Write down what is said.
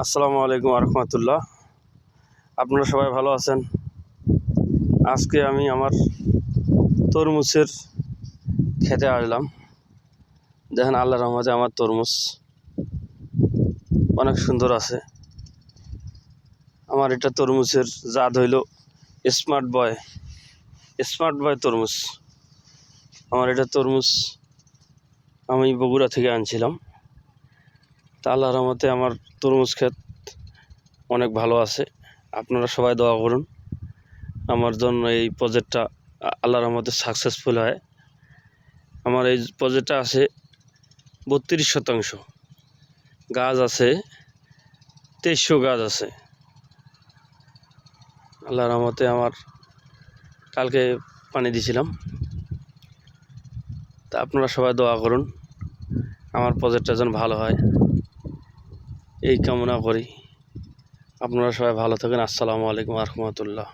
আসসালামু আলাইকুম রহমতুল্লাহ। আপনারা সবাই ভালো আছেন? আজকে আমি আমার তরমুজের খেতে আসলাম। দেখেন, আল্লাহর রহমতে আমার তরমুজ অনেক সুন্দর আছে। আমার এটা তরমুজের জাত হইল স্মার্ট বয় তরমুজ। আমার এটা তরমুজ আমি বগুড়া থেকে আনছিলাম। তা আল্লাহর রহমতে আমার তরমুজ ক্ষেত অনেক ভালো আছে। আপনারা সবাই দোয়া করুন আমার জন্য এই প্রজেক্টটা আল্লাহর রহমতে সাকসেসফুল হয়। আমার এই প্রজেক্টটা আছে 32 শতাংশ, গাছ আছে 2300 গাছ আছে। আল্লাহর রহমতে আমার কালকে পানি দিয়েছিলাম। তা আপনারা সবাই দোয়া করুন আমার প্রজেক্টটা যেন ভালো হয়, এই কামনা করি। আপনারা সবাই ভালো থাকেন। আসসালামু আলাইকুম রহমতুল্লাহ।